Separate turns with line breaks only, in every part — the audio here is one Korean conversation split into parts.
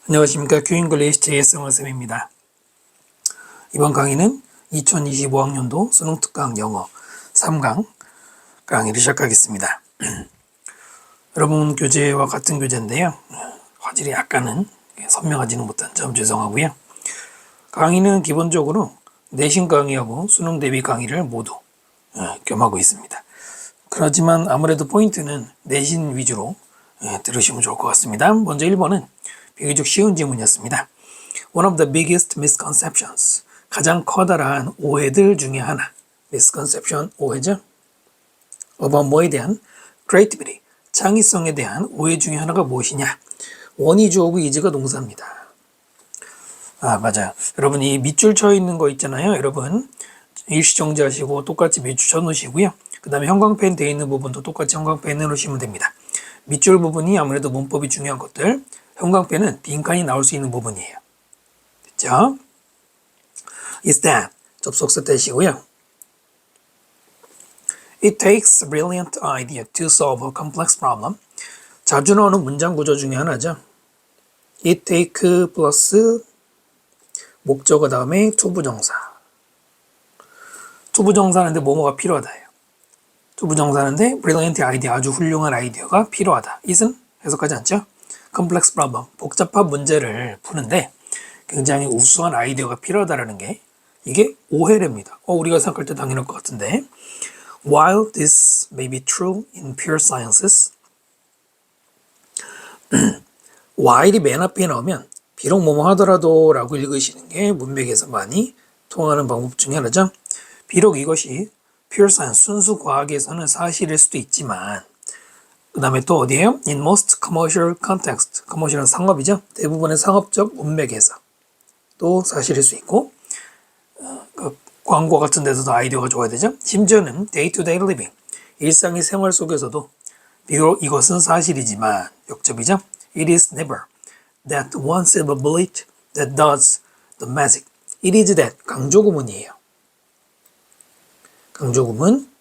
안녕하십니까. 큐잉글리시 JS영어쌤입니다. 이번 강의는 2025학년도 수능특강 영어 3강 강의를 시작하겠습니다. 여러분 교재와 같은 교재인데요. 화질이 약간은 선명하지는 못한 점 죄송하고요. 강의는 기본적으로 내신 강의하고 수능 대비 강의를 모두 겸하고 있습니다. 그렇지만 아무래도 포인트는 내신 위주로 들으시면 좋을 것 같습니다. 먼저 1번은 비교적 쉬운 질문이었습니다. One of the biggest misconceptions. 가장 커다란 오해들 중에 하나. misconception, 오해죠. about 뭐에 대한? creativity, 창의성에 대한 오해 중에 하나가 무엇이냐? 원이 주어고 is가 동사입니다. 맞아요. 여러분 이 밑줄 쳐 있는 거 있잖아요. 여러분 일시정지하시고 똑같이 밑줄 쳐 놓으시고요. 그 다음에 형광펜 되어 있는 부분도 똑같이 형광펜 해놓으시면 됩니다. 밑줄 부분이 아무래도 문법이 중요한 것들, 형광펜은 빈칸이 나올 수 있는 부분이에요. 됐죠? is that 접속사 대시고요. It takes a brilliant idea to solve a complex problem. 자주 나오는 문장 구조 중에 하나죠. It take 플러스 목적어 다음에 투부정사. 투부정사하는데 뭐뭐가 필요하다예요. 투부정사하는데 brilliant idea, 아주 훌륭한 아이디어가 필요하다. it은 해석하지 않죠? complex problem, 복잡한 문제를 푸는데 굉장히 우수한 아이디어가 필요하다라는 게 이게 오해랍니다. 우리가 생각할 때 당연할 것 같은데 While this may be true in pure sciences, while이 맨 앞에 나오면 비록 뭐뭐 하더라도 라고 읽으시는 게 문맥에서 많이 통하는 방법 중에 하나죠. 비록 이것이 pure science, 순수 과학에서는 사실일 수도 있지만 그 다음에 또 어디에요? In most commercial context. commercial은 상업이죠. 대부분의 상업적 문맥에서 또 사실일 수 있고 광고 같은 데서도 아이디어가 좋아야 되죠. 심지어는 day-to-day living. 일상의 생활 속에서도 비록 이것은 사실이지만 역접이죠. It is never that one silver bullet that does the magic. It is that 강조구문이에요. 강조구문.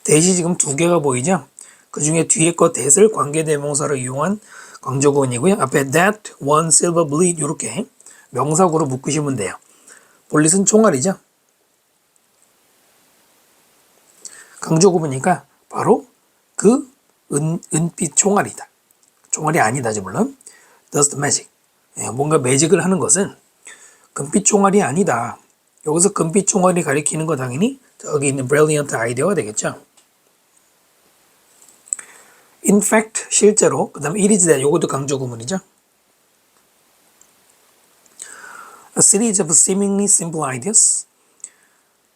대시 지금 두 개가 보이죠? 그 중에 뒤에 거 that을 관계대명사로 이용한 강조구문이고요. 앞에 that, one, silver bullet 이렇게 명사구로 묶으시면 돼요. 볼릿은 총알이죠. 강조구문이니까 바로 그 은빛 총알이다. 총알이 아니다죠 물론. Does the magic. 뭔가 매직을 하는 것은 금빛 총알이 아니다. 여기서 금빛 총알이 가리키는 거 당연히 저기 있는 brilliant 아이디어가 되겠죠. In fact, 실제로. 그 다음에 it is that, 요것도 강조구문이죠. A series of seemingly simple ideas.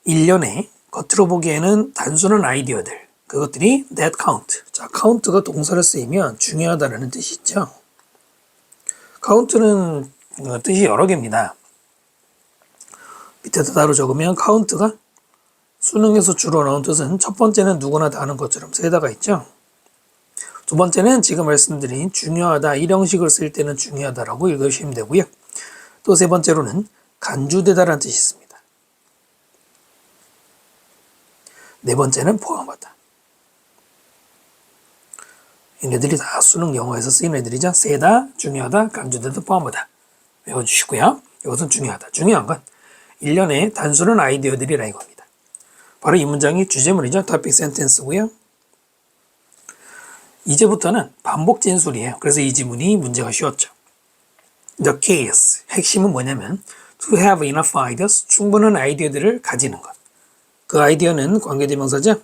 일련의 겉으로 보기에는 단순한 아이디어들. 그것들이 that count. 자, count가 동사를 쓰이면 중요하다는 뜻이 있죠. count는 뜻이 여러 개입니다. 밑에다 따로 적으면 count가 수능에서 주로 나온 뜻은 첫 번째는 누구나 다 아는 것처럼 세다가 있죠. 두 번째는 지금 말씀드린 중요하다, 이 형식을 쓸 때는 중요하다라고 읽으시면 되고요. 또 세 번째로는 간주되다라는 뜻이 있습니다. 네 번째는 포함하다. 얘네들이 다 수능 영어에서 쓰이는 애들이죠. 세다, 중요하다, 간주되다, 포함하다. 외워주시고요. 이것은 중요하다. 중요한 건 일련의 단순한 아이디어들이라 이겁니다. 바로 이 문장이 주제문이죠. topic sentence고요. 이제부터는 반복 진술이에요. 그래서 이 지문이 문제가 쉬웠죠. The case, 핵심은 뭐냐면 to have enough ideas, 충분한 아이디어들을 가지는 것. 그 아이디어는 관계대명사죠.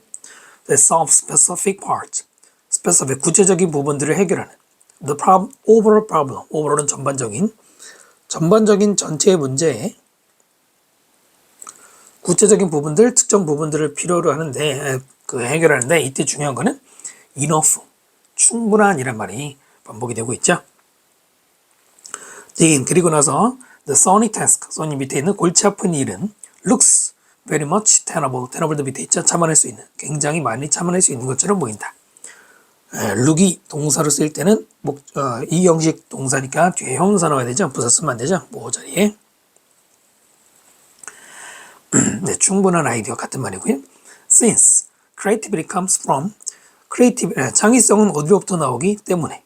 The solve specific part, specific, 구체적인 부분들을 해결하는 the problem, overall problem, overall은 전반적인 전체의 문제에 구체적인 부분들, 특정 부분들을 필요로 하는데 해결하는데 이때 중요한 거는 enough, 충분한이란 말이 반복이 되고 있죠. 그리고 나서 the thorny task, thorny 밑에 있는 골치 아픈 일은 looks very much tenable, tenable도 밑에 있죠. 참아낼 수 있는, 굉장히 많이 참아낼 수 있는 것처럼 보인다. look이 동사로 쓰일 때는 이 형식 동사니까 뒤에 형용사 나와야 되죠. 부사 쓰면 안 되죠. 뭐 자리에. 네, 충분한 아이디어 같은 말이고요. Since creativity comes from 창의성은 어디로부터 나오기 때문에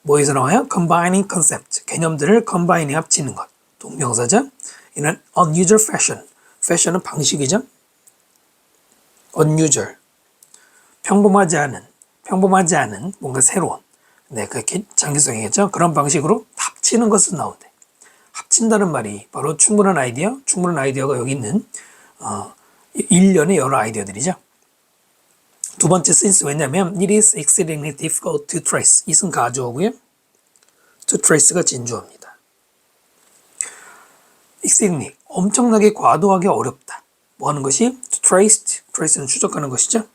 뭐에서 나와요? combining concept, 개념들을 combine, 합치는 것. 동명사죠. in an unusual fashion, fashion은 방식이죠. unusual, 평범하지 않은 뭔가 새로운, 네, 그렇게 창의성이겠죠. 그런 방식으로 합치는 것은 나오는데, 합친다는 말이 바로 충분한 아이디어가 여기 있는 일련의 여러 아이디어들이죠. 두 번째 since, 왜냐면 it is exceedingly difficult to trace, it은 가주어고요. to trace가 진주어입니다. exceedingly, 엄청나게 과도하게 어렵다. 뭐 하는 것이? to trace는 추적하는 것이죠.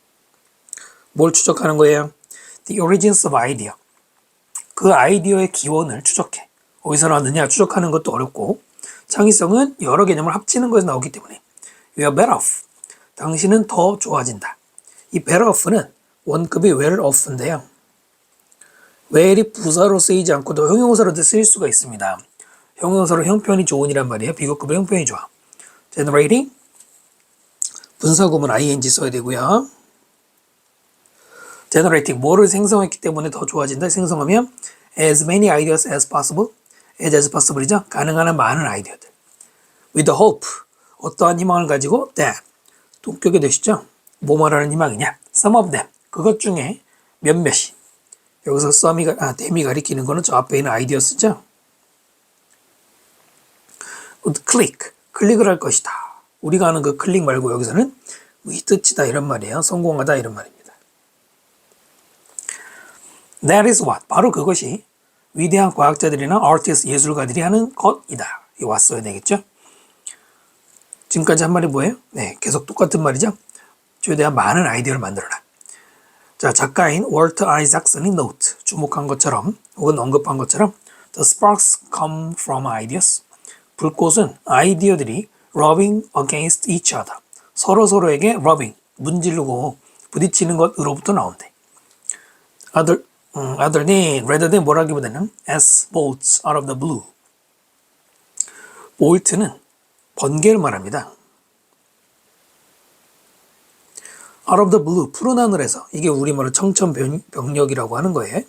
뭘 추적하는 거예요? the origins of idea, 그 아이디어의 기원을 추적해. 어디서 나왔느냐? 추적하는 것도 어렵고, 창의성은 여러 개념을 합치는 것에서 나오기 때문에 you are better off, 당신은 더 좋아진다. 이 better off는 원급이 well off인데요. well이 부사로 쓰이지 않고도 형용사로도 쓰일 수가 있습니다. 형용사로 형편이 좋은이란 말이에요. 비교급의 형편이 좋아. generating, 분사구문 ing 써야 되고요. generating, 뭐를 생성했기 때문에 더 좋아진다. 생성하면 as many ideas as possible, as possible이죠. 가능한 한 많은 아이디어들. with the hope, 어떠한 희망을 가지고 that, 동격이 되시죠? 뭐 말하는 희망이냐? some of them, 그것 중에 몇몇이. 여기서 them이 가리키는 거는 저 앞에 있는 아이디어스죠? would click, 클릭을 할 것이다. 우리가 하는 그 클릭 말고 여기서는 이 뜻이다 이런 말이에요. 성공하다 이런 말입니다. That is what, 바로 그것이 위대한 과학자들이나 artists, 예술가들이 하는 것이다. 이 왔어야 되겠죠? 지금까지 한 말이 뭐예요? 네, 계속 똑같은 말이죠. 최대한 많은 아이디어를 만들어라. 자, 작가인 월터 아이작슨이 note, 주목한 것처럼 혹은 언급한 것처럼 The sparks come from ideas. 불꽃은 아이디어들이 rubbing against each other. 서로에게 rubbing, 문지르고 부딪히는 것으로부터 나온대. rather than 뭐라기보다는 as bolts out of the blue. bolt는 번개를 말합니다. out of the blue, 푸른 하늘에서. 이게 우리말로 청천벽력이라고 하는 거예요.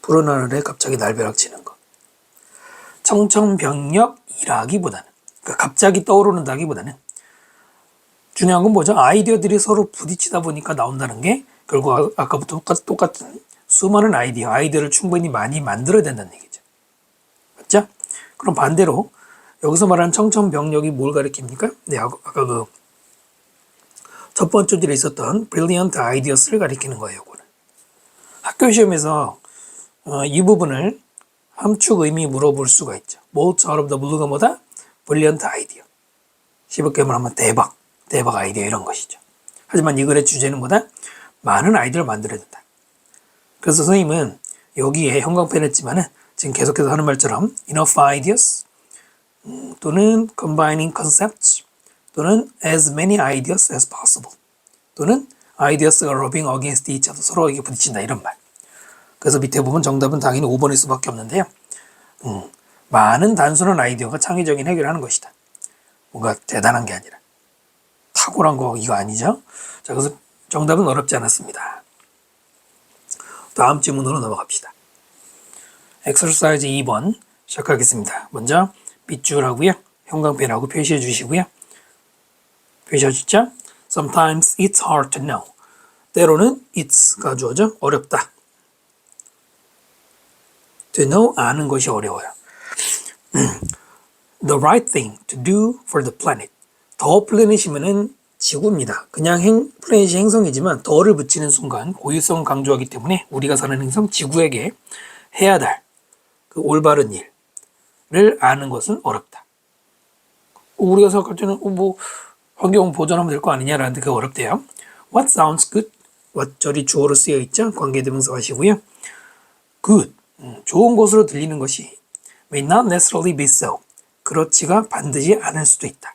푸른 하늘에 갑자기 날벼락치는 거. 청천벽력이라기보다는, 그러니까 갑자기 떠오르는다기보다는 중요한 건 뭐죠? 아이디어들이 서로 부딪히다 보니까 나온다는 게 결국 아까부터 똑같은 수많은 아이디어를 충분히 많이 만들어야 된다는 얘기죠. 맞죠? 그럼 반대로 여기서 말하는 청천벽력이 뭘 가리킵니까? 네, 아까 그 첫 번째 줄에 있었던 brilliant ideas를 가리키는 거예요. 이거는. 학교 시험에서 이 부분을 함축 의미 물어볼 수가 있죠. bolts out of the blue가 뭐다? brilliant idea. 쉽게 말하면 대박 아이디어 이런 것이죠. 하지만 이 글의 주제는 뭐다? 많은 아이디어를 만들어야 된다. 그래서 선생님은 여기에 형광펜했지만은 지금 계속해서 하는 말처럼 enough ideas 또는 combining concepts 또는 as many ideas as possible 또는 ideas가 rubbing against each other, 서로에게 부딪힌다 이런 말. 그래서 밑에 보면 정답은 당연히 5번일 수밖에 없는데요. 많은 단순한 아이디어가 창의적인 해결을 하는 것이다. 뭔가 대단한 게 아니라 탁월한 거 이거 아니죠? 자, 그래서 정답은 어렵지 않았습니다. 다음 질문으로 넘어갑시다. 엑서사이즈 2번 시작하겠습니다. 먼저 밑줄하고요. 형광펜하고 표시해 주시고요. 표시하셨죠? Sometimes it's hard to know. 때로는 it's가 주어져 어렵다. To know, 아는 것이 어려워요. The right thing to do for the planet. 더 플래닛이면은 지구입니다. 그냥 플래닛이 행성이지만 더를 붙이는 순간 고유성을 강조하기 때문에 우리가 사는 행성 지구에게 해야 될 그 올바른 일을 아는 것은 어렵다. 우리가 생각할 때는 뭐 환경 보존하면 될 거 아니냐라는데 그게 어렵대요. What sounds good? what 절이 주어로 쓰여 있죠. 관계대명사 하시고요. good, 좋은 것으로 들리는 것이 may not necessarily be so. 그렇지가 반드시 않을 수도 있다.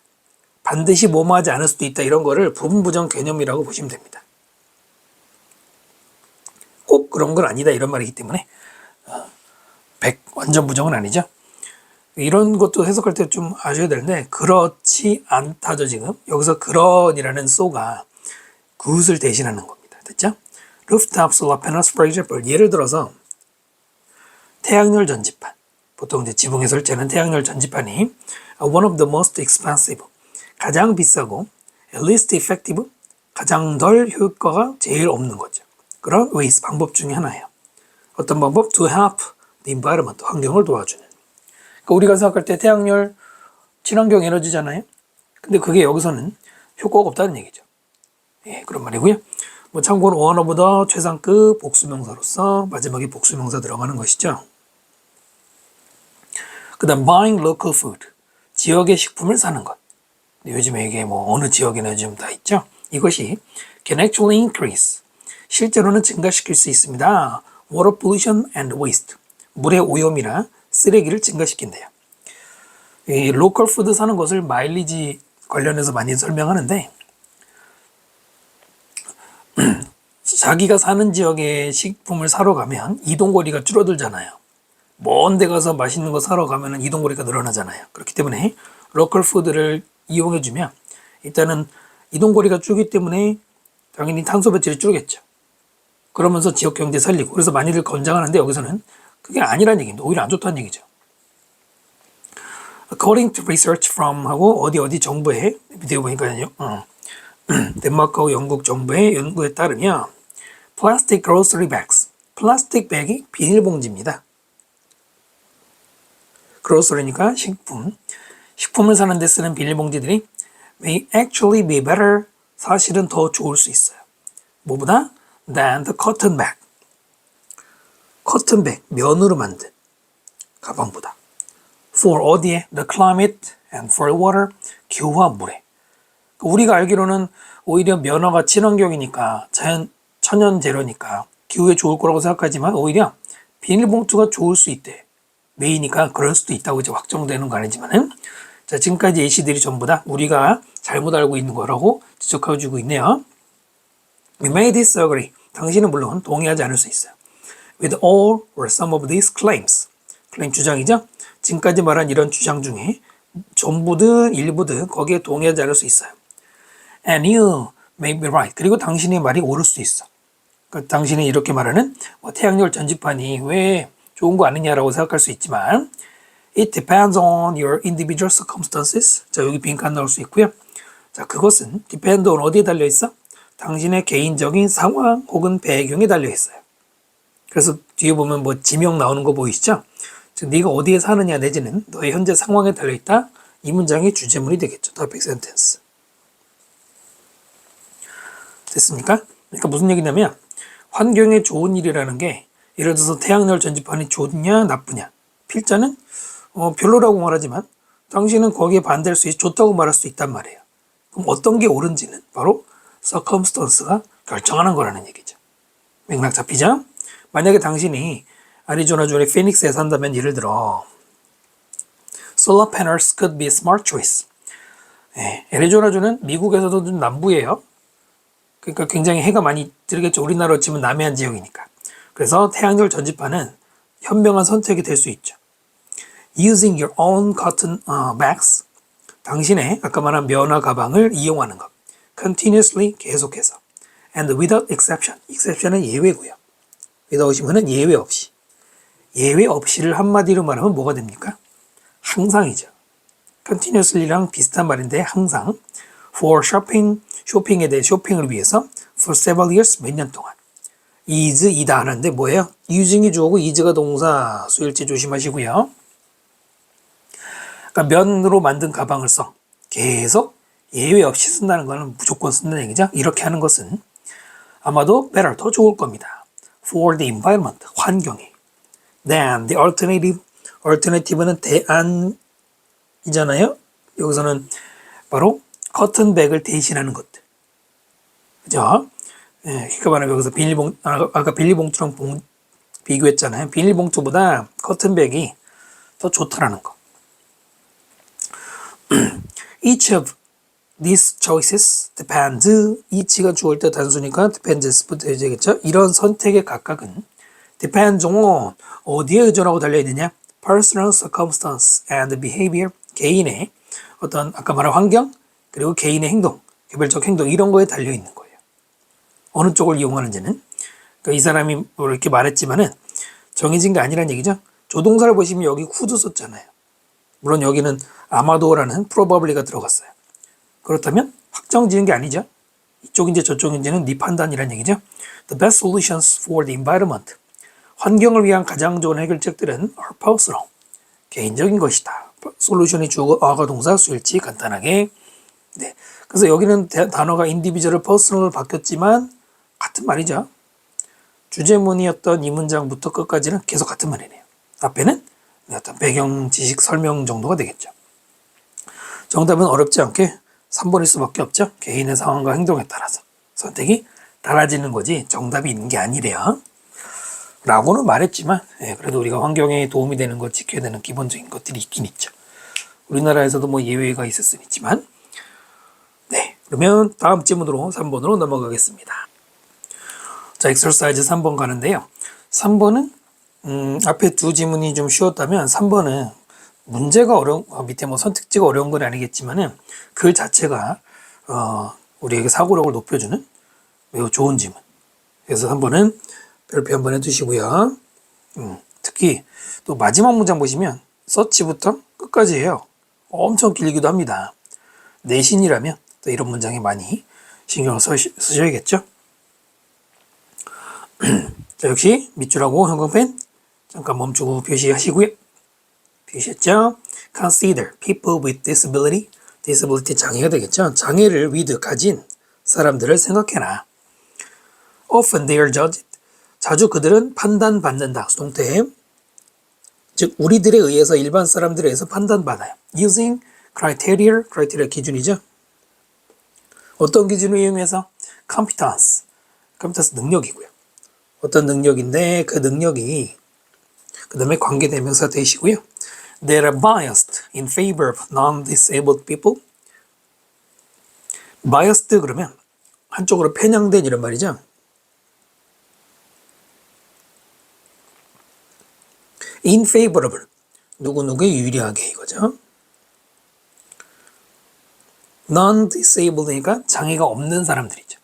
반드시 뭐뭐하지 않을 수도 있다. 이런 거를 부분부정 개념이라고 보시면 됩니다. 꼭 그런 건 아니다 이런 말이기 때문에 완전 부정은 아니죠. 이런 것도 해석할 때 좀 아셔야 되는데 그렇지 않다죠. 지금 여기서 그런이라는 so가 good을 대신하는 겁니다. 됐죠? rooftop solar panels, for example. 예를 들어서 태양열 전지판. 보통 이제 지붕에 설치하는 태양열 전지판이 one of the most expensive, 가장 비싸고 least effective, 가장 덜 효과가 제일 없는 거죠. 그런 ways, 방법 중에 하나예요. 어떤 방법? To help the environment, 환경을 도와주는. 그러니까 우리가 생각할 때 태양열 친환경 에너지잖아요. 근데 그게 여기서는 효과가 없다는 얘기죠. 예, 그런 말이고요. 뭐 참고로 one of the 최상급 복수명사로서 마지막에 복수명사 들어가는 것이죠. 그 다음 buying local food, 지역의 식품을 사는 것. 요즘에 이게 뭐 어느 지역에나 요즘 다 있죠. 이것이 can actually increase, 실제로는 증가시킬 수 있습니다. water pollution and waste, 물의 오염이나 쓰레기를 증가시킨대요. 이 로컬 푸드 사는 것을 마일리지 관련해서 많이 설명하는데 자기가 사는 지역에 식품을 사러 가면 이동거리가 줄어들잖아요. 먼 데 가서 맛있는 거 사러 가면 이동거리가 늘어나잖아요. 그렇기 때문에 로컬 푸드를 이용해주면 일단은 이동거리가 줄기 때문에 당연히 탄소 배출이 줄겠죠. 그러면서 지역 경제 살리고, 그래서 많이들 권장하는데 여기서는 그게 아니란 얘기입니다. 오히려 안 좋다는 얘기죠. According to research from 하고 어디 정부의 비디오 보니까요. 덴마크하고 영국 정부의 연구에 따르면 plastic grocery bags, 플라스틱 백이 비닐봉지입니다. grocery니까 식품을 사는 데 쓰는 비닐봉지들이 may actually be better, 사실은 더 좋을 수 있어요. 뭐보다? than the cotton bag, 커튼 백, 면으로 만든 가방보다. for 어디에? the climate and for water, 기후와 물에. 우리가 알기로는 오히려 면허가 친환경이니까 천연 재료니까 기후에 좋을 거라고 생각하지만 오히려 비닐봉투가 좋을 수 있대. 메이니까 그럴 수도 있다고 이제 확정되는 거 아니지만은, 자, 지금까지 예시들이 전부 다 우리가 잘못 알고 있는 거라고 지적해주고 있네요. We may disagree. 당신은 물론 동의하지 않을 수 있어요. With all or some of these claims. 클레임 주장이죠. 지금까지 말한 이런 주장 중에 전부든 일부든 거기에 동의하지 않을 수 있어요. And you may be right. 그리고 당신의 말이 옳을 수 있어. 그러니까 당신이 이렇게 말하는 태양열 전지판이 왜 좋은 거 아니냐라고 생각할 수 있지만 It depends on your individual circumstances. 자, 여기 빈칸 넣을 수 있고요. 자, 그것은 depend on 어디에 달려있어? 당신의 개인적인 상황 혹은 배경에 달려있어요. 그래서 뒤에 보면 뭐 지명 나오는 거 보이시죠? 즉, 네가 어디에 사느냐 내지는 너의 현재 상황에 달려있다. 이 문장의 주제문이 되겠죠. topic sentence. 됐습니까? 그러니까 무슨 얘기냐면 환경에 좋은 일이라는 게 예를 들어서 태양열 전지판이 좋냐 나쁘냐, 필자는 별로라고 말하지만 당신은 거기에 반대할 수 있고 좋다고 말할 수 있단 말이에요. 그럼 어떤 게 옳은지는 바로 circumstance가 결정하는 거라는 얘기죠. 맥락 잡히죠? 만약에 당신이 애리조나주의 피닉스에 산다면 예를 들어 solar panels could be a smart choice. 애리조나주는 미국에서도 좀 남부예요. 그러니까 굉장히 해가 많이 들겠죠. 우리나라로 치면 남해안 지역이니까. 그래서 태양열 전지판은 현명한 선택이 될 수 있죠. Using your own cotton bags, 당신의 아까 말한 면화 가방을 이용하는 것. Continuously, 계속해서. And without exception, exception은 예외고요. without이면은 예외 없이. 예외 없이를 한마디로 말하면 뭐가 됩니까? 항상이죠. Continuously랑 비슷한 말인데 항상. For shopping, 쇼핑에 대해 쇼핑을 위해서 for several years, 몇 년 동안. is, 이다 하는데 뭐예요? using이 주어고 is가 동사, 수일치 조심하시고요. 그러니까 면으로 만든 가방을 써. 계속 예외 없이 쓴다는 거는 무조건 쓴다는 얘기죠. 이렇게 하는 것은 아마도 better, 더 좋을 겁니다. For the environment, 환경에. Than the alternative, alternative는 대안이잖아요. 여기서는 바로 커튼백을 대신하는 것들. 그죠? 그러니까 말하면 여기서 아까 비닐봉투랑 비교했잖아요. 비닐봉투보다 커튼백이 더 좋다라는 거. Each of these choices depends. each가 주어일 때 단수니까 depends부터 해야겠죠. 이런 선택의 각각은 depends on 어디에 의존하고 달려있느냐? personal circumstance and behavior. 개인의 어떤 아까 말한 환경 그리고 개인의 행동, 개별적 행동 이런 거에 달려있는 거예요. 어느 쪽을 이용하는지는 그러니까 이 사람이 뭐 이렇게 말했지만은 정해진 게 아니란 얘기죠. 조동사를 보시면 여기 who도 썼잖아요. 물론 여기는 아마도라는 probably가 들어갔어요. 그렇다면 확정 지은 게 아니죠. 이쪽인지 저쪽인지는 네 판단이란 얘기죠. The best solutions for the environment. 환경을 위한 가장 좋은 해결책들은 are personal. 개인적인 것이다. 솔루션이 주어가 동사 수일치 간단하게. 네. 그래서 여기는 단어가 individual, personal 바뀌었지만 같은 말이죠. 주제문이었던 이 문장부터 끝까지는 계속 같은 말이네요. 앞에는 어떤 배경 지식 설명 정도가 되겠죠. 정답은 어렵지 않게 3번일 수밖에 없죠. 개인의 상황과 행동에 따라서 선택이 달라지는 거지 정답이 있는 게 아니래요. 라고는 말했지만 그래도 우리가 환경에 도움이 되는 것, 지켜야 되는 기본적인 것들이 있긴 있죠. 우리나라에서도 뭐 예외가 있을 수는 있지만 네, 그러면 다음 질문으로 3번으로 넘어가겠습니다. 자, 엑서사이즈 3번 가는데요. 3번은 앞에 두 지문이 좀 쉬웠다면 3번은 문제가 밑에 뭐 선택지가 어려운 건 아니겠지만은 글 자체가 우리에게 사고력을 높여주는 매우 좋은 지문. 그래서 3번은 별표 한번 해두시고요. 특히 또 마지막 문장 보시면 서치부터 끝까지 해요. 엄청 길기도 합니다. 내신이라면 또 이런 문장에 많이 신경을 쓰셔야겠죠. 자, 역시 밑줄하고 형광펜 잠깐 멈추고 표시하시고요. 표시했죠? Consider people with disability. disability 장애가 되겠죠. 장애를 with 가진 사람들을 생각해라. Often they are judged. 자주 그들은 판단받는다. 수동태. 즉 우리들에 의해서 일반 사람들에 의해서 판단받아요. Using criteria. criteria 기준이죠. 어떤 기준을 이용해서? competence. competence 능력이고요. 어떤 능력인데 그 능력이 그 다음에 관계대명사 되시고요. They are biased in favor of non-disabled people. biased 그러면 한쪽으로 편향된 이런 말이죠. in favorable 누구누구에 유리하게 이거죠. non-disabled니까 장애가 없는 사람들이죠.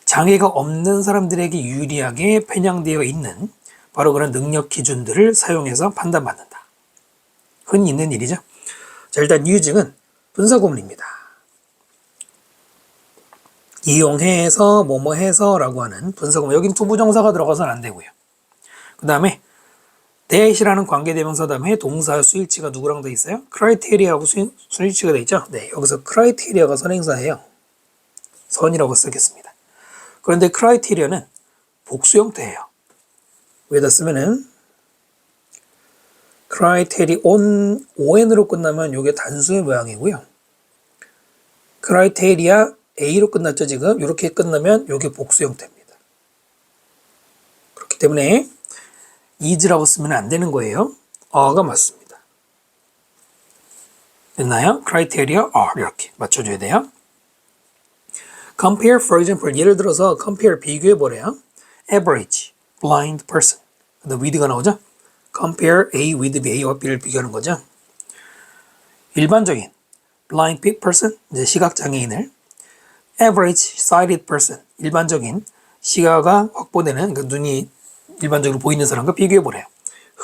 장애가 없는 사람들에게 유리하게 편향되어 있는 바로 그런 능력 기준들을 사용해서 판단받는다. 흔히 있는 일이죠. 자, 일단 using은 분사구문입니다. 이용해서 뭐뭐해서 라고 하는 분사구문. 여긴 투부정사가 들어가서는 안 되고요. 그 다음에 that이라는 관계대명사 다음에 동사 수일치가 누구랑 돼 있어요? criteria하고 수일치가 돼 있죠. 네, 여기서 criteria가 선행사예요. 선이라고 쓰겠습니다. 그런데 criteria는 복수 형태예요. 왜다 쓰면은 criterion on으로 끝나면 이게 단수의 모양이고요. criteria a로 끝났죠 지금. 이렇게 끝나면 이게 복수 형태입니다. 그렇기 때문에 is라고 쓰면 안 되는 거예요. are가 맞습니다. 됐나요? criteria are 이렇게 맞춰줘야 돼요. compare for example 예를 들어서 compare 비교해 보래요. average blind person. 근데 with가 나오죠? compare A with B, A와 B를 비교하는 거죠. 일반적인 blind person, 이제 시각장애인을 average sighted person, 일반적인 시야가 확보되는 그러니까 눈이 일반적으로 보이는 사람과 비교해 보래요.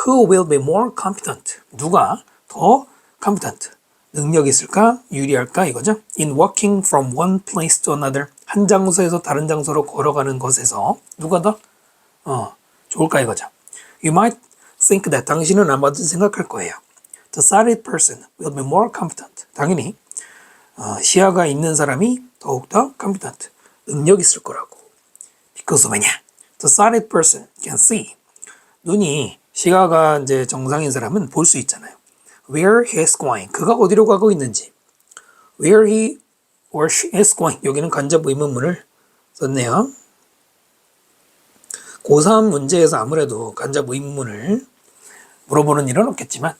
Who will be more competent? 누가 더 competent? 능력이 있을까? 유리할까? 이거죠. In walking from one place to another. 한 장소에서 다른 장소로 걸어가는 것에서 누가 더 좋을까? 이거죠. You might think that 당신은 아마도 생각할 거예요. The sighted person will be more competent. 당연히 시야가 있는 사람이 더욱더 competent. 능력 있을 거라고. Because 왜냐? The sighted person can see. 눈이 시야가 이제 정상인 사람은 볼 수 있잖아요. Where he is going. 그가 어디로 가고 있는지. Where he or she is going. 여기는 간접 의문문을 썼네요. 고3 문제에서 아무래도 간접 의문문을 물어보는 일은 없겠지만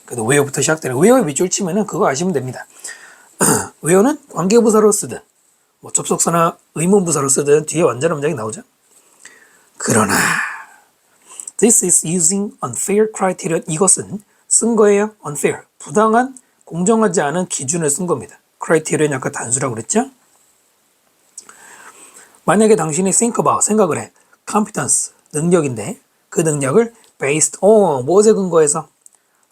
그래도 where부터 시작되는 where 밑줄 치면은 그거 아시면 됩니다. where는 관계부사로 쓰든 뭐 접속사나 의문부사로 쓰든 뒤에 완전한 문장이 나오죠. 그러나 this is using unfair criterion. 이것은 쓴 거예요. unfair. 부당한, 공정하지 않은 기준을 쓴 겁니다. criterion 아까 단수라고 그랬죠? 만약에 당신이 think about, 생각을 해. competence, 능력인데 그 능력을 based on, 무엇에 근거해서?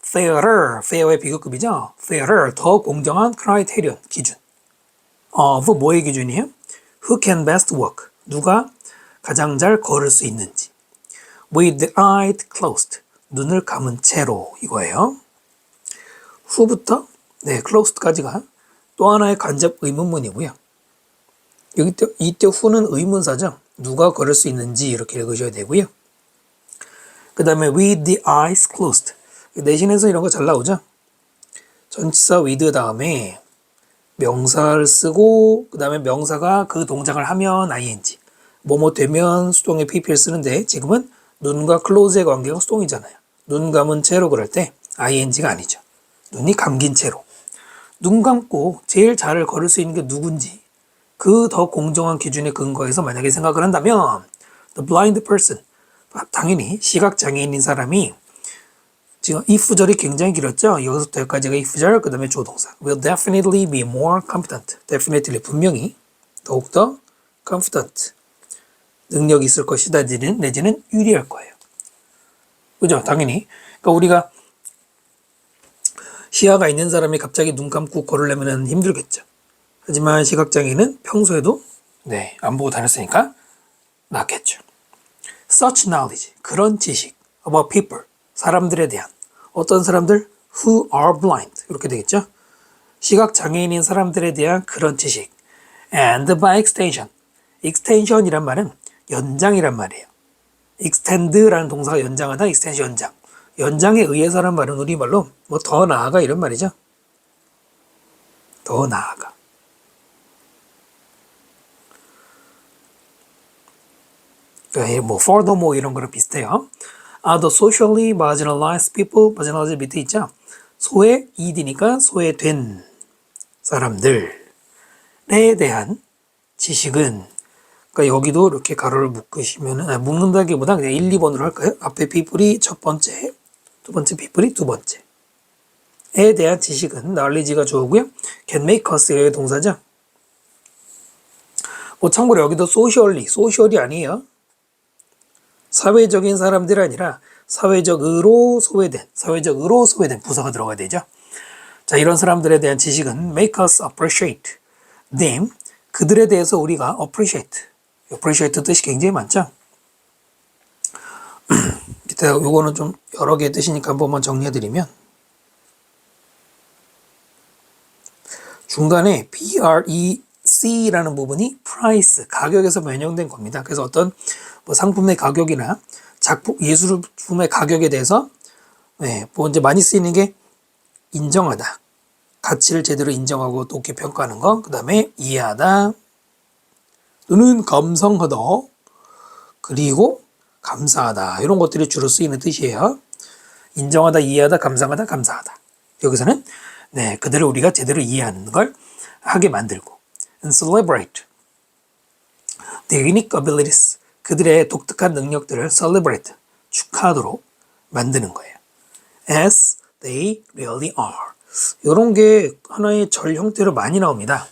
fairer 비교급이죠. fairer, 더 공정한 criterion, 기준. 뭐의 기준이에요? who can best walk, 누가 가장 잘 걸을 수 있는지. with the eye closed, 눈을 감은 채로, 이거예요. who부터 closed까지가 또 하나의 간접 의문문이고요. 이때 who는 의문사죠. 누가 걸을 수 있는지 이렇게 읽으셔야 되고요. 그 다음에 with the eyes closed, 내신에서 이런 거 잘 나오죠. 전치사 with 다음에 명사를 쓰고 그 다음에 명사가 그 동작을 하면 ing, 뭐뭐 되면 수동의 pp를 쓰는데 지금은 눈과 close의 관계가 수동이잖아요. 눈 감은 채로 그럴 때 ing가 아니죠. 눈이 감긴 채로. 눈 감고 제일 잘 걸을 수 있는 게 누군지 그 더 공정한 기준에 근거해서 만약에 생각을 한다면 the blind person, 당연히 시각장애인인 사람이 지금 if절이 굉장히 길었죠. 여기서부터 여기까지가 if절, 그 다음에 조동사 will definitely be more competent, definitely 분명히 더욱더 confident, 능력이 있을 것이다 내지는 유리할 거예요. 그죠? 당연히. 그러니까 우리가 시야가 있는 사람이 갑자기 눈 감고 걸으려면 힘들겠죠. 하지만 시각장애인은 평소에도 안 보고 다녔으니까 낫겠죠. Such knowledge, 그런 지식 about people, 사람들에 대한, 어떤 사람들? who are blind, 이렇게 되겠죠. 시각장애인인 사람들에 대한 그런 지식. And by extension, extension이란 말은 연장이란 말이에요. extend라는 동사가 연장하다, extension 연장. 연장에 의해서란 말은 우리말로 뭐 더 나아가 이런 말이죠. 더 나아가. 뭐 furthermore 이런 거랑 비슷해요. The socially marginalized people, marginalized 밑에 있죠. 소외 ed니까 소외된 사람들에 대한 지식은, 그러니까 여기도 이렇게 가로를 묶으시면은, 묶는다기보다 그냥 1, 2번으로 할까요? 앞에 people이 첫 번째, 두 번째 people이 두 번째. 에 대한 지식은 knowledge가 주어고요. can make us의 동사죠. 뭐 참고로 여기도 socially 아니에요. 사회적인 사람들이 아니라 사회적으로 소외된 부사가 들어가야 되죠. 자, 이런 사람들에 대한 지식은 make us appreciate them, 그들에 대해서 우리가 appreciate 뜻이 굉장히 많죠. 밑에 요거는 좀 여러 개의 뜻이니까 한 번만 정리해드리면, 중간에 PREC라는 부분이 price, 가격에서 변형된 겁니다. 그래서 어떤 뭐 상품의 가격이나 예술품의 가격에 대해서 뭐 이제 많이 쓰이는 게 인정하다, 가치를 제대로 인정하고 높게 평가하는 거, 그 다음에 이해하다, 또는 감상하다, 그리고 감사하다, 이런 것들이 주로 쓰이는 뜻이에요. 인정하다, 이해하다, 감상하다, 감사하다. 여기서는 그들을 우리가 제대로 이해하는 걸 하게 만들고, and celebrate their unique abilities, 그들의 독특한 능력들을 celebrate, 축하하도록 만드는 거예요. As they really are. 이런 게 하나의 절 형태로 많이 나옵니다.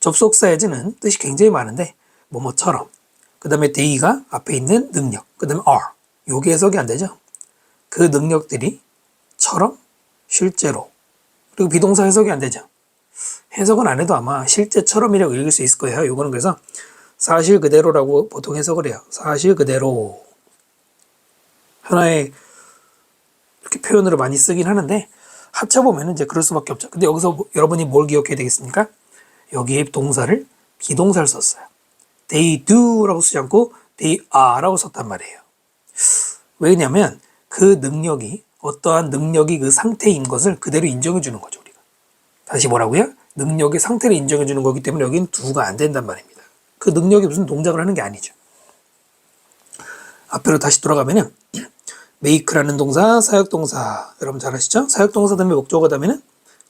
접속사 as는 뜻이 굉장히 많은데 뭐뭐처럼, 그 다음에 they가 앞에 있는 능력, 그 다음에 are, 요게 해석이 안 되죠. 그 능력들이 처럼, 실제로, 그리고 비동사 해석이 안 되죠. 해석은 안 해도 아마 실제처럼이라고 읽을 수 있을 거예요. 요거는 그래서 사실 그대로라고 보통 해석을 해요. 사실 그대로. 하나의 이렇게 표현으로 많이 쓰긴 하는데 합쳐보면 이제 그럴 수밖에 없죠. 근데 여기서 여러분이 뭘 기억해야 되겠습니까? 여기에 동사를 비동사를 썼어요. They do라고 쓰지 않고 they are라고 썼단 말이에요. 왜냐면 그 능력이, 어떠한 능력이 그 상태인 것을 그대로 인정해 주는 거죠, 우리가. 다시 뭐라고요? 능력의 상태를 인정해 주는 거기 때문에 여기는 do가 안 된단 말입니다. 그 능력이 무슨 동작을 하는 게 아니죠. 앞으로 다시 돌아가면은 make라는 동사, 사역동사, 여러분 잘 아시죠? 사역동사 다음에 목적어 다음에는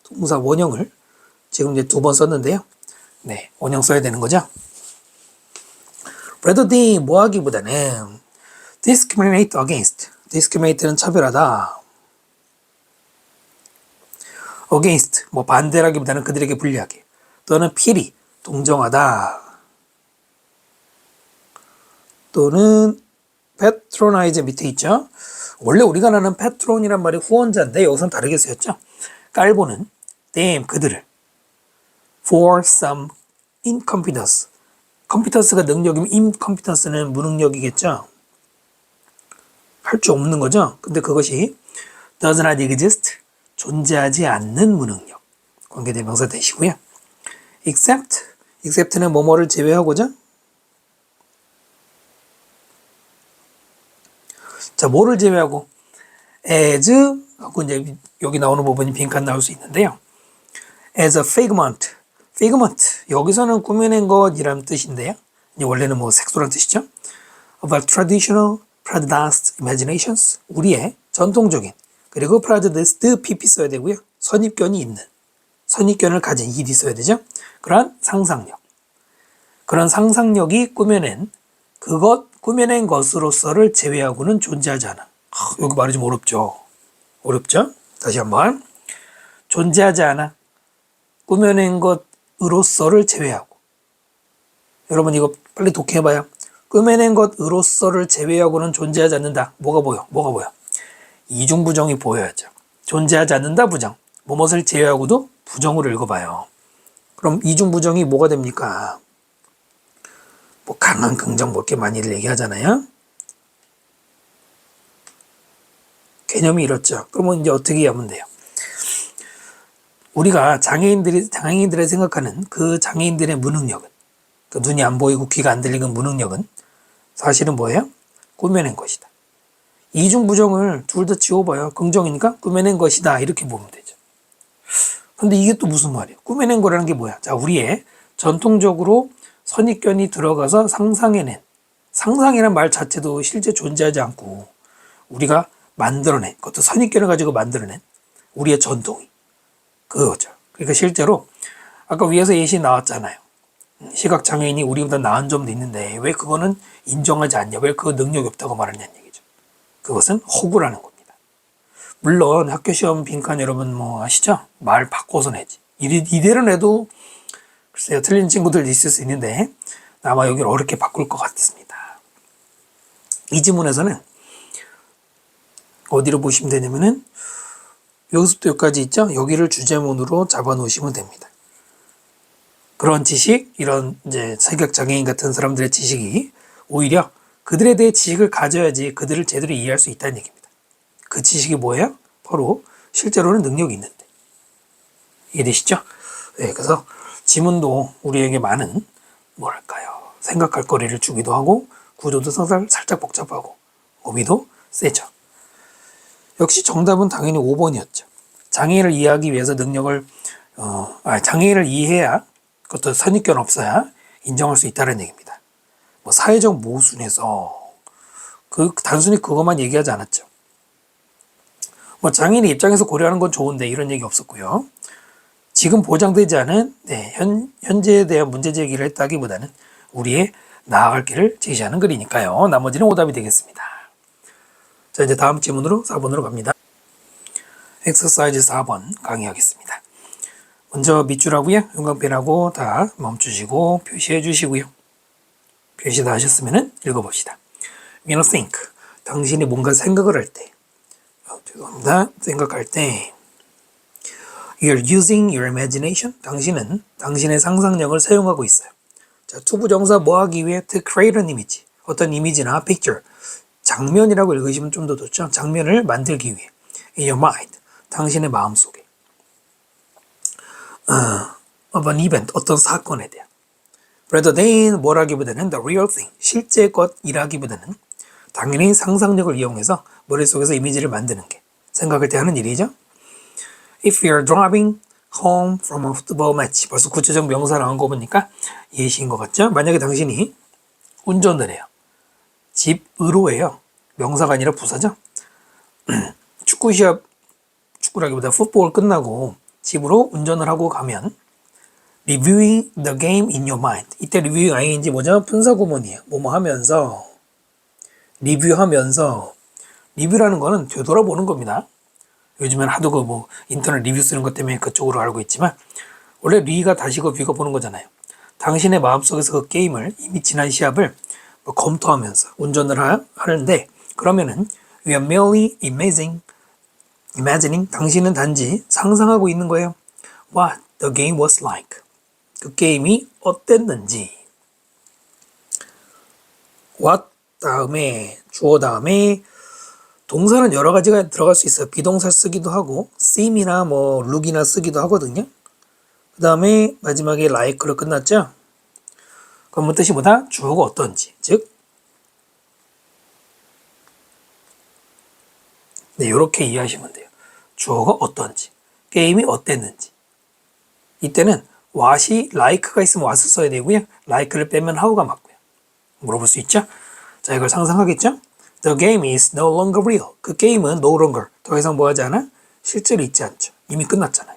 동사 원형을 지금 이제 2번 썼는데요. 원형 써야 되는 거죠. rather than 뭐 하기보다는 discriminate against, discriminate는 차별하다, against 뭐 반대라기보다는 그들에게 불리하게, 또는 pity 동정하다, 또는 patronize 밑에 있죠. 원래 우리가 나는 patron이란 말이 후원자인데 여기서는 다르게 쓰였죠. 깔보는 them 그들을 for some incompetence. competence가 능력이면 incompetence는 무능력이겠죠. 할 줄 없는 거죠. 근데 그것이 does not exist 존재하지 않는 무능력. 관계대명사 되시고요. except는 뭐뭐를 제외하고자. 자, 뭐를 제외하고? as 하고 이제 여기 나오는 부분이 빈칸 나올 수 있는데요. as a figment. 여기서는 꾸며낸 것이라는 뜻인데요. 이제 원래는 뭐 색소란 뜻이죠. of a traditional prejudiced imaginations. 우리의 전통적인 그리고 prejudiced pp 써야 되고요. 선입견이 있는 선입견을 가진 ed 써야 되죠. 그런 상상력. 그런 상상력이 꾸며낸 것으로서를 제외하고는 존재하지 않아. 여기 말이 좀 어렵죠. 다시 한번. 존재하지 않아. 꾸며낸 것으로서를 제외하고. 여러분 이거 빨리 독해봐요. 꾸며낸 것으로서를 제외하고는 존재하지 않는다. 뭐가 보여? 이중부정이 보여야죠. 존재하지 않는다 부정. 뭐뭇을 제외하고도 부정으로 읽어봐요. 그럼 이중부정이 뭐가 됩니까? 뭐 강한 긍정 뭐 이렇게 많이들 얘기하잖아요. 개념이 이렇죠. 그러면 이제 어떻게 하면 돼요? 우리가 장애인들이 생각하는 그 장애인들의 무능력은, 그 눈이 안 보이고 귀가 안 들리는 무능력은 사실은 뭐예요? 꾸며낸 것이다. 이중부정을 둘 다 지워봐요. 긍정이니까 꾸며낸 것이다. 이렇게 보면 되죠. 근데 이게 또 무슨 말이에요? 꾸며낸 거라는 게 뭐야? 자, 우리의 전통적으로 선입견이 들어가서 상상이라는 말 자체도 실제 존재하지 않고 우리가 만들어낸, 그것도 선입견을 가지고 만들어낸 우리의 전통이 그거죠. 그러니까 실제로 아까 위에서 예시 나왔잖아요. 시각장애인이 우리보다 나은 점도 있는데 왜 그거는 인정하지 않냐? 왜 그 능력이 없다고 말하냐는 얘기죠. 그것은 허구라는 겁니다. 물론 학교 시험 빈칸 여러분 뭐 아시죠? 말 바꿔서 내지. 이대로 내도 글쎄요, 틀린 친구들 있을 수 있는데 아마 여기를 어렵게 바꿀 것 같습니다. 이 지문에서는 어디로 보시면 되냐면은 여기서부터 여기까지 있죠? 여기를 주제문으로 잡아 놓으시면 됩니다. 그런 지식, 이런 이제 시각장애인 같은 사람들의 지식이 오히려 그들에 대해 지식을 가져야지 그들을 제대로 이해할 수 있다는 얘기입니다. 그 지식이 뭐예요? 바로 실제로는 능력이 있는데. 이해되시죠? 네, 그래서 지문도 우리에게 많은 생각할 거리를 주기도 하고 구조도 살짝 복잡하고 의미도 세죠. 역시 정답은 당연히 5번이었죠. 장애인을 이해하기 위해서 장애인을 이해해야 그것도 선입견 없어야 인정할 수 있다는 얘기입니다. 뭐 사회적 모순에서 단순히 그것만 얘기하지 않았죠. 뭐 장애인의 입장에서 고려하는 건 좋은데 이런 얘기 없었고요. 지금 보장되지 않은 현재에 대한 문제 제기를 했다기보다는 우리의 나아갈 길을 제시하는 글이니까요. 나머지는 오답이 되겠습니다. 자, 이제 다음 질문으로 4번으로 갑니다. 엑서사이즈 4번 강의하겠습니다. 먼저 밑줄하고요. 형광펜하고 다 멈추시고 표시해 주시고요. 표시 다 하셨으면 읽어봅시다. When you think, 당신이 뭔가 생각을 할 때, 생각할 때 You're using your imagination. 당신은 당신의 상상력을 사용하고 있어요. 자, 투부정사 뭐 하기 위해? To create an image. 어떤 이미지나 picture. 장면이라고 읽으시면 좀 더 좋죠. 장면을 만들기 위해. In your mind. 당신의 마음속에. of an event. 어떤 사건에 대한. rather than 뭐라기보다는 the real thing. 실제 것이라기보다는 당연히 상상력을 이용해서 머릿속에서 이미지를 만드는 게 생각할 때 하는 일이죠. If you're driving home from a football match. 벌써 구체적 명사 나온 거 보니까 예시인 것 같죠? 만약에 당신이 운전을 해요. 집으로예요. 명사가 아니라 부사죠. 축구라기보다 풋볼 끝나고 집으로 운전을 하고 가면 reviewing the game in your mind. 이때 reviewing ing 뭐죠? 분사구문이에요. 뭐뭐 하면서 리뷰하면서 리뷰라는 거는 되돌아보는 겁니다. 요즘엔 하도 인터넷 리뷰 쓰는 것 때문에 그쪽으로 알고 있지만 원래 리가 다시고 뷰가 보는 거잖아요. 당신의 마음속에서 그 게임을 이미 지난 시합을 뭐 검토하면서 운전을 하는데 그러면은 we are merely imagining 당신은 단지 상상하고 있는 거예요. What the game was like. 그 게임이 어땠는지. what 다음에 주어 다음에 동사는 여러 가지가 들어갈 수 있어요. 비동사 쓰기도 하고 seem이나 뭐 look이나 쓰기도 하거든요. 그 다음에 마지막에 like로 끝났죠. 그럼 뜻이 뭐다? 주어가 어떤지. 즉 네, 이렇게 이해하시면 돼요. 주어가 어떤지, 게임이 어땠는지. 이때는 what이 like가 있으면 what을 써야 되고요. like를 빼면 how가 맞고요. 물어볼 수 있죠? 자, 이걸 상상하겠죠? The game is no longer real. 그 게임은 no longer. 더 이상 뭐 하지 않아? 실제로 있지 않죠. 이미 끝났잖아요.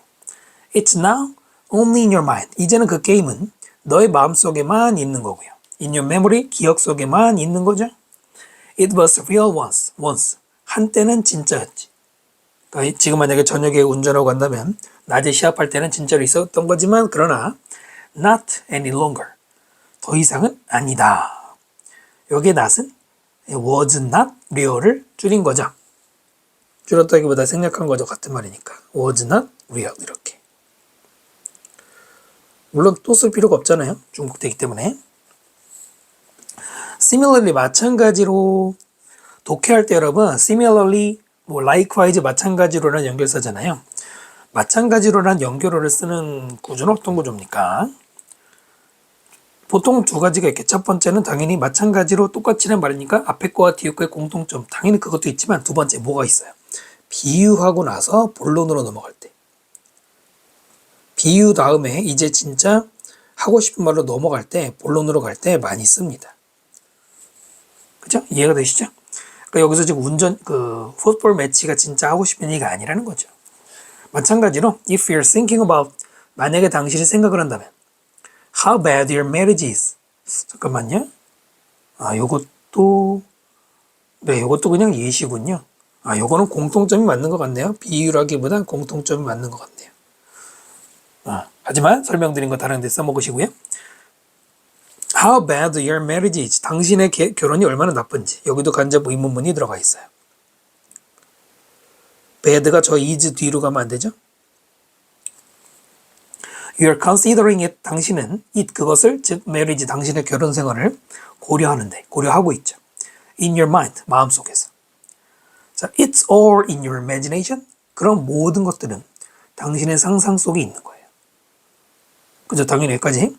It's now only in your mind. 이제는 그 게임은 너의 마음속에만 있는 거고요. In your memory, 기억 속에만 있는 거죠. It was real once. 한때는 진짜였지. 그러니까 지금 만약에 저녁에 운전하고 간다면 낮에 시합할 때는 진짜로 있었던 거지만 그러나 not any longer. 더 이상은 아니다. 여기에 not은 was not real을 줄인 거죠. 줄였다기보다 생략한 거죠. 같은 말이니까. was not real 이렇게. 물론 또 쓸 필요가 없잖아요. 중국되기 때문에. similarly 마찬가지로 독해할 때 여러분 similarly 뭐 likewise 마찬가지로라는 연결사잖아요. 마찬가지로라는 연결어를 쓰는 구조는 어떤 구조입니까? 보통 두 가지가 있겠죠. 첫 번째는 당연히 마찬가지로 똑같이란 말이니까 앞에 거와 뒤에 거의 공통점. 당연히 그것도 있지만 두 번째 뭐가 있어요? 비유하고 나서 본론으로 넘어갈 때. 비유 다음에 이제 진짜 하고 싶은 말로 넘어갈 때 본론으로 갈 때 많이 씁니다. 그죠? 이해가 되시죠? 그러니까 여기서 지금 풋볼 매치가 진짜 하고 싶은 얘기가 아니라는 거죠. 마찬가지로 if you're thinking about 만약에 당신이 생각을 한다면 how bad your marriage is. 잠깐만요. 요것도 그냥 예시군요. 요거는 공통점이 맞는 것 같네요. 비유라기보단 공통점이 맞는 것 같네요. 하지만 설명드린 거 다른 데 써먹으시고요. How bad your marriage is. 당신의 결혼이 얼마나 나쁜지. 여기도 간접 의문문이 들어가 있어요. bad가 저 is 뒤로 가면 안 되죠? You're considering it. 당신은 it 그것을 즉 marriage 당신의 결혼 생활을 고려하고 있죠. In your mind 마음속에서. 자, it's all in your imagination. 그런 모든 것들은 당신의 상상 속에 있는 거예요. 그죠? 당연히 여기까지.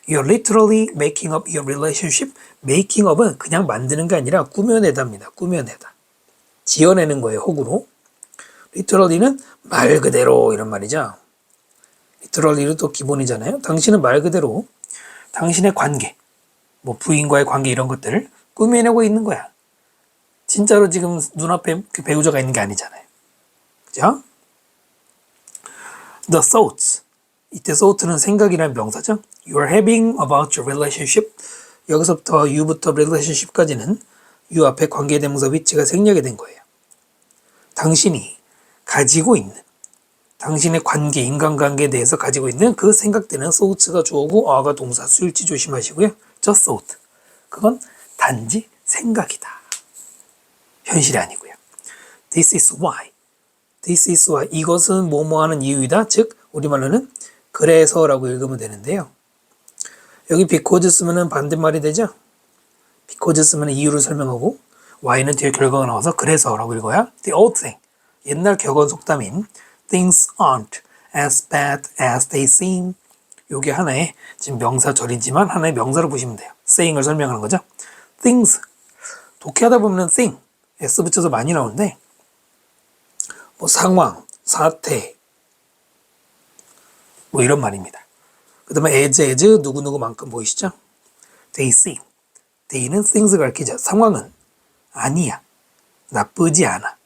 You're literally making up your relationship. making up은 그냥 만드는 게 아니라 꾸며내다입니다. 꾸며내다. 지어내는 거예요. 혹으로. literally는 말 그대로 이런 말이죠. literally는 또 기본이잖아요. 당신은 말 그대로 당신의 관계, 뭐 부인과의 관계 이런 것들을 꾸며내고 있는 거야. 진짜로 지금 눈앞에 그 배우자가 있는 게 아니잖아요. 그죠? The thoughts. 이때 thought는 생각이라는 명사죠. You're having about your relationship. 여기서부터 you부터 relationship까지는 you 앞에 관계대명사 위치가 생략이 된 거예요. 당신이 가지고 있는 당신의 관계, 인간관계에 대해서 가지고 있는 그 생각되는 thoughts가 주어고 어가 동사 수일치 조심하시고요. just thought. 그건 단지 생각이다. 현실이 아니고요. This is why. This is why. 이것은 뭐뭐 하는 이유이다. 즉 우리말로는 그래서라고 읽으면 되는데요. 여기 because 쓰면 반대말이 되죠. because 쓰면 이유를 설명하고 why는 뒤에 결과가 나와서 그래서라고 읽어야 the old thing. 옛날 격언 속담인 Things aren't as bad as they seem. 요게 하나의 지금 명사절이지만 하나의 명사로 보시면 돼요. saying을 설명하는 거죠. Things. 독해하다 보면 thing, s 붙여서 많이 나오는데 뭐 상황, 사태 뭐 이런 말입니다. 그 다음에 as 누구누구만큼 보이시죠? They seem. they는 things 가르치죠. 상황은 아니야. 나쁘지 않아.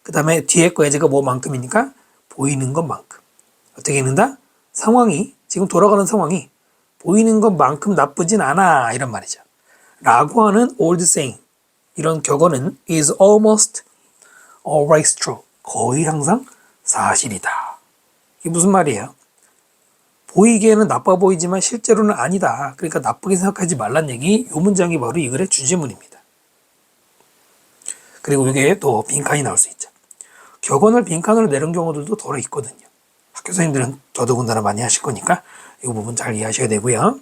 그 다음에 뒤에 거 as가 뭐만큼이니까 보이는 것만큼. 어떻게 읽는다? 상황이 지금 돌아가는 상황이 보이는 것만큼 나쁘진 않아 이런 말이죠. 라고 하는 old saying 이런 격언은 is almost always true. 거의 항상 사실이다. 이게 무슨 말이에요? 보이기에는 나빠 보이지만 실제로는 아니다. 그러니까 나쁘게 생각하지 말란 얘기. 이 문장이 바로 이 글의 주제문입니다. 그리고 이게 또 빈칸이 나올 수 있죠. 격언을 빈칸으로 내는 경우들도 더러 있거든요. 학교 선생님들은 더더군다나 많이 하실 거니까 이 부분 잘 이해하셔야 되고요.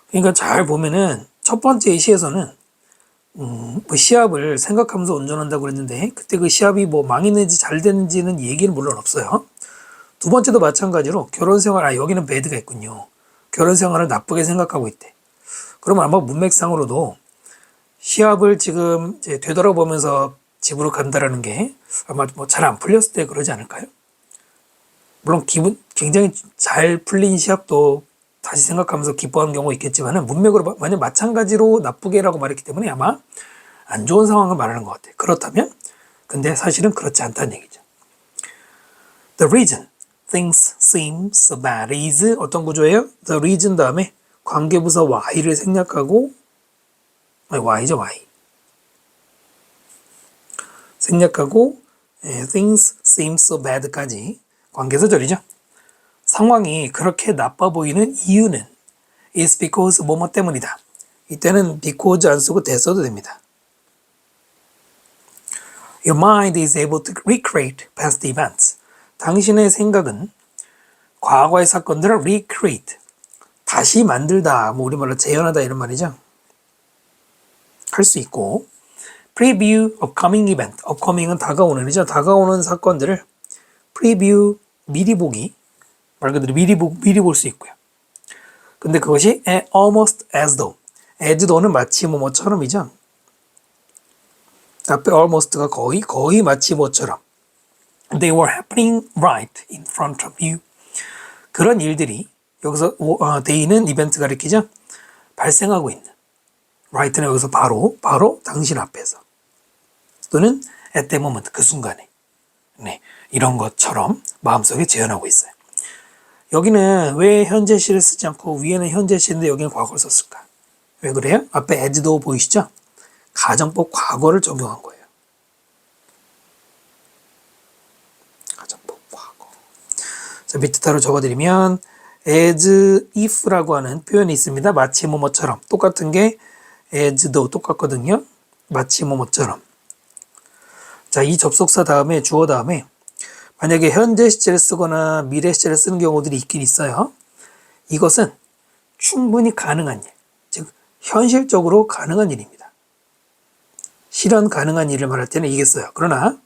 그러니까 잘 보면은 첫 번째 시에서는 뭐 시합을 생각하면서 운전한다고 그랬는데 그때 그 시합이 뭐 망했는지 잘 됐는지는 얘기는 물론 없어요. 두 번째도 마찬가지로 결혼생활, 여기는 배드가 있군요. 결혼생활을 나쁘게 생각하고 있대. 그러면 아마 문맥상으로도 시합을 지금 이제 되돌아보면서 집으로 간다라는 게 아마 뭐 잘 안 풀렸을 때 그러지 않을까요? 물론 굉장히 잘 풀린 시합도 다시 생각하면서 기뻐하는 경우가 있겠지만은 문맥으로 만약 마찬가지로 나쁘게라고 말했기 때문에 아마 안 좋은 상황을 말하는 것 같아요. 그렇다면 근데 사실은 그렇지 않다는 얘기죠. The reason things seem so bad is 어떤 구조예요? The reason 다음에 관계부사 why를 생략하고 why죠 why 생략하고 things seem so bad까지 관계사절이죠. 상황이 그렇게 나빠 보이는 이유는 is because 뭐뭐 때문이다. 이때는 because 안 쓰고 that 써도 됩니다. Your mind is able to recreate past events. 당신의 생각은 과거의 사건들을 recreate, 다시 만들다, 뭐 우리말로 재현하다 이런 말이죠. 할 수 있고 preview upcoming event, upcoming은 다가오는 일이죠. 다가오는 사건들을 preview, 미리 보기, 말 그대로 미리 볼 수 있고요. 근데 그것이 almost as though, as though는 마치 뭐뭐처럼이죠. 앞에 almost가 거의 마치 뭐처럼. They were happening right in front of you. 그런 일들이 여기서 they는 이벤트 가리키죠. 발생하고 있는. right는 여기서 바로 당신 앞에서. 또는 at the moment, 그 순간에. 네, 이런 것처럼 마음속에 재현하고 있어요. 여기는 왜 현재 시를 쓰지 않고 위에는 현재 시인데 여기는 과거를 썼을까? 왜 그래요? 앞에 as though 보이시죠? 가정법 과거를 적용한 거예요. 가정법 과거. 자, 밑에 따로 적어드리면 as if라고 하는 표현이 있습니다. 마치 뭐뭐처럼. 똑같은 게 as though 똑같거든요. 마치 뭐뭐처럼. 자, 이 접속사 다음에 주어 다음에 만약에 현재 시제를 쓰거나 미래 시제를 쓰는 경우들이 있긴 있어요. 이것은 충분히 가능한 일, 즉 현실적으로 가능한 일입니다. 실현 가능한 일을 말할 때는 이게 써요. 그러나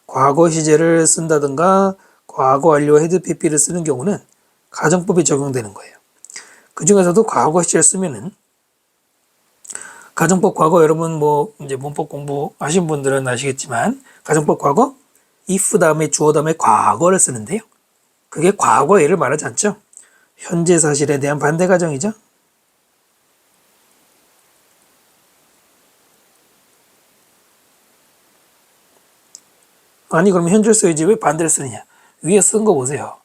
과거 시제를 쓴다든가 과거 완료 헤드 PP를 쓰는 경우는 가정법이 적용되는 거예요. 그 중에서도 과거 시제를 쓰면은 가정법 과거 여러분 뭐 이제 문법 공부하신 분들은 아시겠지만 가정법 과거 if 다음에 주어 다음에 과거를 쓰는데요. 그게 과거의 일을 말하지 않죠. 현재 사실에 대한 반대 가정이죠. 아니 그러면 현재 써야지 왜 반대를 쓰느냐. 위에 쓴 거 보세요.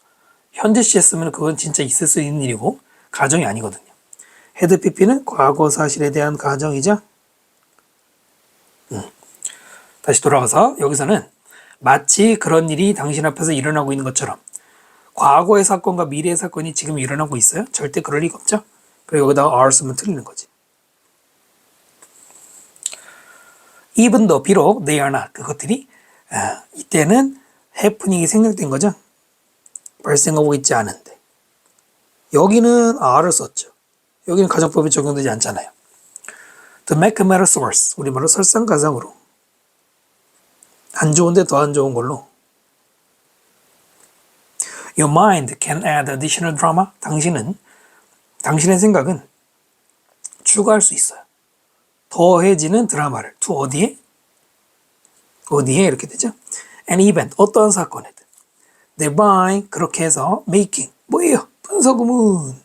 현재 시에 쓰면 그건 진짜 있을 수 있는 일이고 가정이 아니거든요. 헤드 PP는 과거 사실에 대한 가정이죠. 다시 돌아가서 여기서는 마치 그런 일이 당신 앞에서 일어나고 있는 것처럼 과거의 사건과 미래의 사건이 지금 일어나고 있어요? 절대 그럴 리가 없죠. 그리고 여기다가 are 쓰면 틀리는 거지. even though 비록 they are not 그것들이 이때는 happening이 생략된 거죠. 발생하고 있지 않은데 여기는 are를 썼죠. 여기는 가정법이 적용되지 않잖아요. To make matters worse 우리말로 설상가상으로 안 좋은데 더 안 좋은 걸로 Your mind can add additional drama 당신의 생각은 추가할 수 있어요. 더해지는 드라마를 to 어디에 이렇게 되죠. An event 어떠한 사건이든 thereby 그렇게 해서 making 뭐예요? 분서구문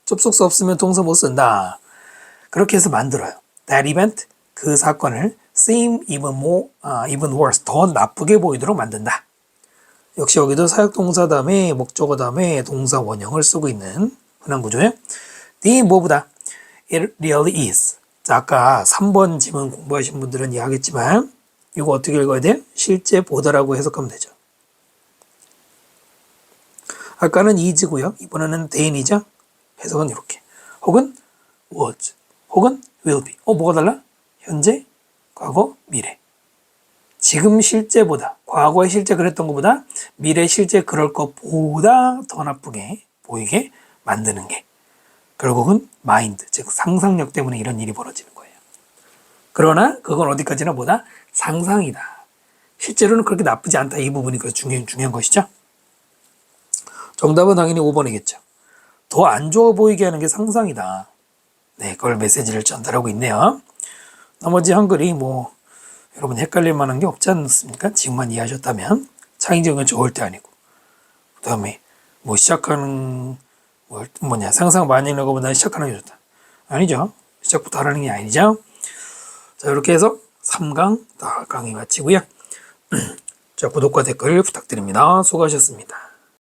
접속사 없으면 동사 못 쓴다. 그렇게 해서 만들어요. That event 그 사건을 seem even worse 더 나쁘게 보이도록 만든다. 역시 여기도 사역동사 다음에 목적어 다음에 동사 원형을 쓰고 있는 흔한 구조예요. The 뭐보다 it really is. 자, 아까 3번 지문 공부하신 분들은 이해하겠지만 이거 어떻게 읽어야 돼요? 실제 보다라고 해석하면 되죠. 아까는 is고요. 이번에는 then이죠. 해석은 이렇게. 혹은 was, 혹은 will be. 뭐가 달라? 현재, 과거, 미래. 지금 실제보다, 과거에 실제 그랬던 것보다 미래 실제 그럴 것보다 더 나쁘게 보이게 만드는 게 결국은 마인드, 즉 상상력 때문에 이런 일이 벌어지는 거예요. 그러나 그건 어디까지나 보다 상상이다. 실제로는 그렇게 나쁘지 않다. 이 부분이 중요한 것이죠. 정답은 당연히 5번이겠죠. 더 안 좋아 보이게 하는 게 상상이다. 네, 그걸 메시지를 전달하고 있네요. 나머지 한글이 여러분 헷갈릴 만한 게 없지 않습니까? 지금만 이해하셨다면 창의적은 절대 아니고, 그 다음에 시작하는 상상 많이 하는 것보다 시작하는 게 좋다. 아니죠. 시작부터 하라는 게 아니죠. 자, 이렇게 해서 3강 다 강의 마치고요. 자, 구독과 댓글 부탁드립니다. 수고하셨습니다.